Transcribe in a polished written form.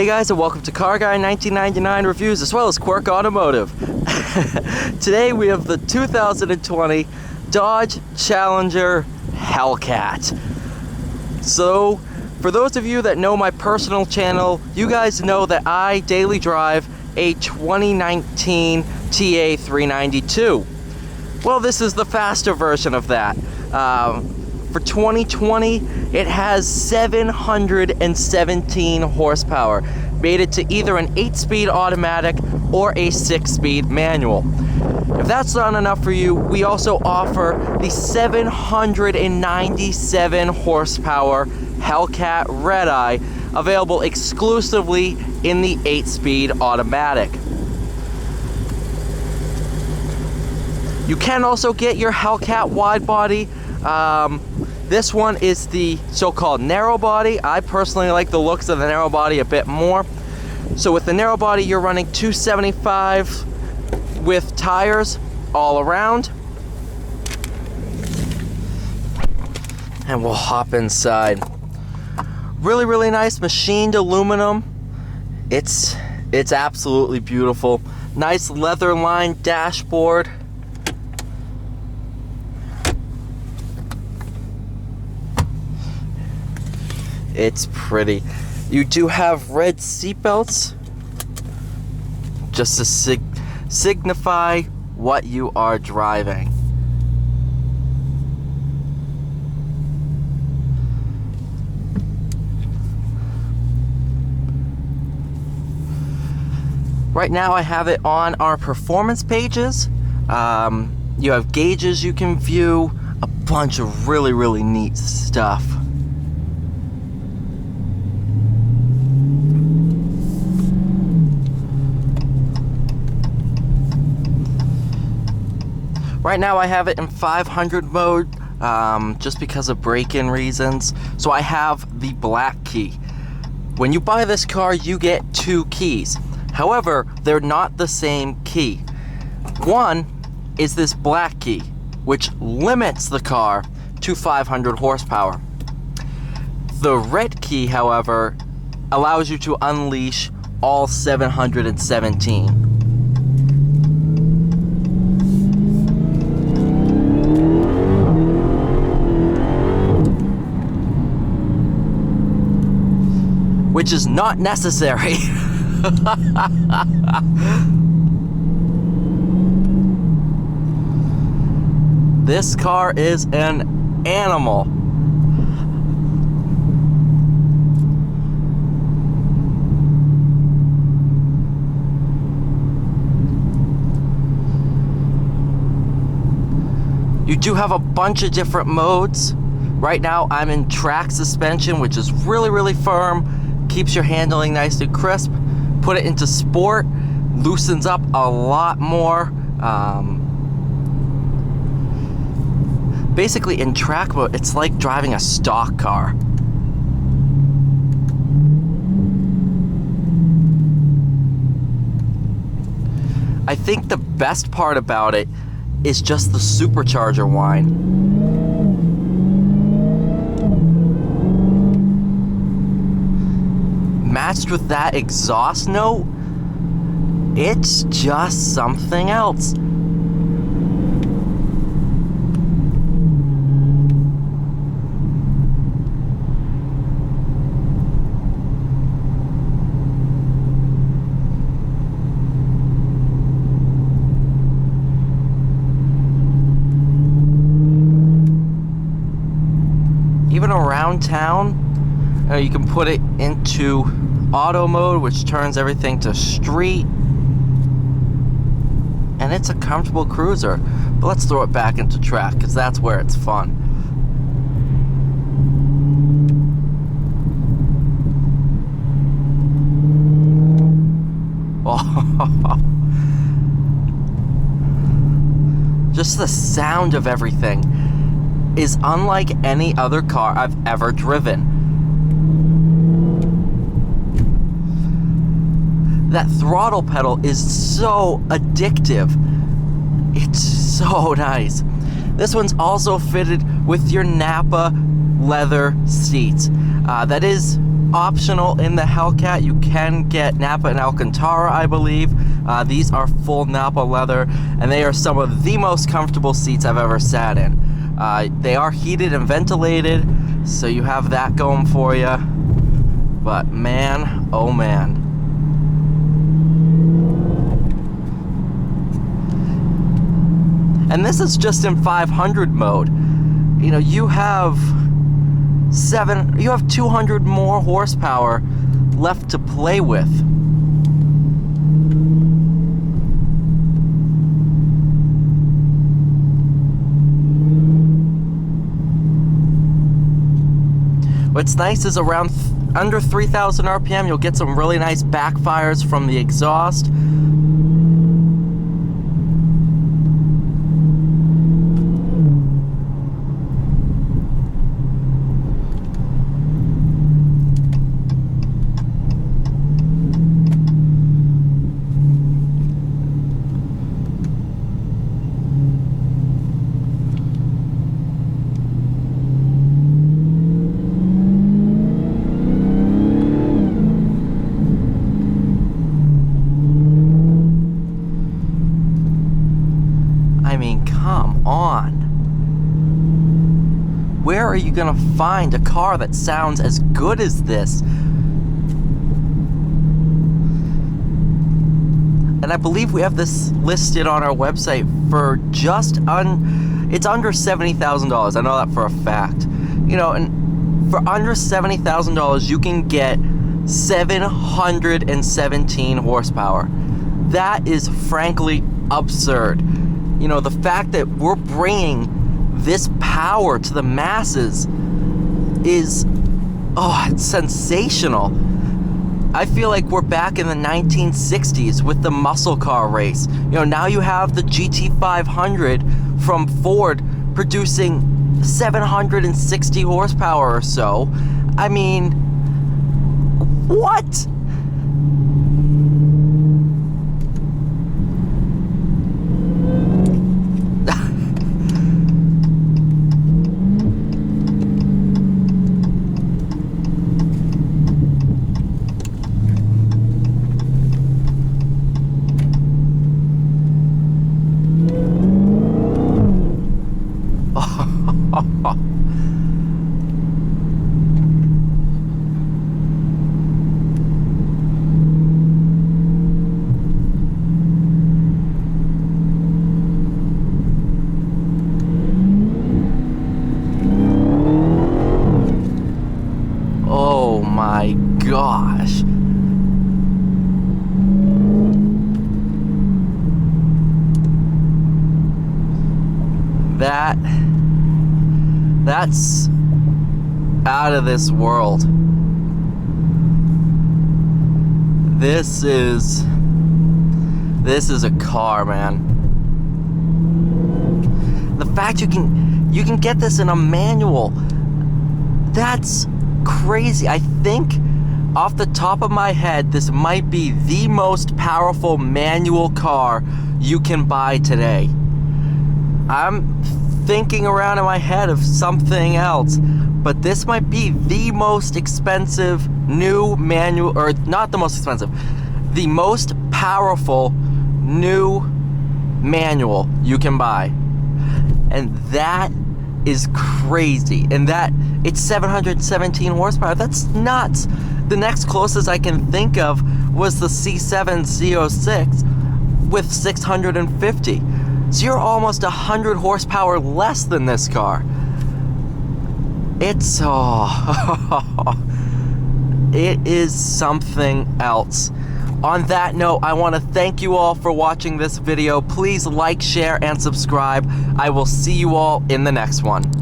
Hey guys, and welcome to Car Guy 1999 Reviews, as well as Quirk Automotive. Today we have the 2020 Dodge Challenger Hellcat. So, for those of you that know my personal channel, you guys know that I daily drive a 2019 TA392. Well, this is the faster version of that. For 2020, it has 717 horsepower. Made it to either an 8-speed automatic or a 6-speed manual. If that's not enough for you, we also offer the 797 horsepower Hellcat Red Eye, available exclusively in the 8-speed automatic. You can also get your Hellcat wide body. This one is the so-called narrow body. I personally like the looks of the narrow body a bit more. So with the narrow body, you're running 275 with tires all around. And we'll hop inside. Really, really nice machined aluminum. It's absolutely beautiful. Nice leather lined dashboard. It's pretty. You do have red seatbelts just to signify what you are driving. Right now I have it on our performance pages. You have gauges you can view, a bunch of really, really neat stuff. Right now I have it in 500 mode, just because of break-in reasons. So I have the black key. When you buy this car, you get 2 keys. However, they're not the same key. One is this black key, which limits the car to 500 horsepower. The red key, however, allows you to unleash all 717. Which is not necessary. This car is an animal. You do have a bunch of different modes. Right now I'm in track suspension, which is really, really firm. Keeps your handling nice and crisp. Put it into sport, loosens up a lot more. Basically in track mode, it's like driving a stock car. I think the best part about it is just the supercharger whine. Matched with that exhaust note, it's just something else. Even around town, you can put it into auto mode, which turns everything to street, and it's a comfortable cruiser. But let's throw it back into track, because that's where it's fun. Just the sound of everything is unlike any other car I've ever driven. That throttle pedal is so addictive. It's so nice. This one's also fitted with your Napa leather seats. That is optional in the Hellcat. You can get Napa and Alcantara, I believe. These are full Napa leather, and they are some of the most comfortable seats I've ever sat in. They are heated and ventilated, so you have that going for you. But man, oh man. And this is just in 500 mode. You know, you have 200 more horsepower left to play with. What's nice is around under 3,000 RPM, you'll get some really nice backfires from the exhaust. I mean, come on. Where are you gonna find a car that sounds as good as this? And I believe we have this listed on our website for just it's under $70,000. I know that for a fact. You know, and for under $70,000, you can get 717 horsepower. That is frankly absurd. You know, the fact that we're bringing this power to the masses is, it's sensational. I feel like we're back in the 1960s with the muscle car race. You know, now you have the GT500 from Ford producing 760 horsepower or so. I mean, what? Oh my gosh. That's out of this world. This is a car, man. The fact you can get this in a manual, that's crazy. I think off the top of my head, this might be the most powerful manual car you can buy today. I'm thinking around in my head of something else, but this might be the most expensive new manual, or not the most expensive, the most powerful new manual you can buy. And that is crazy. And that it's 717 horsepower. That's nuts. The next closest I can think of was the C7 Z06 with 650. So you're almost 100 horsepower less than this car. It's it is something else. On that note, I want to thank you all for watching this video. Please like, share, and subscribe. I will see you all in the next one.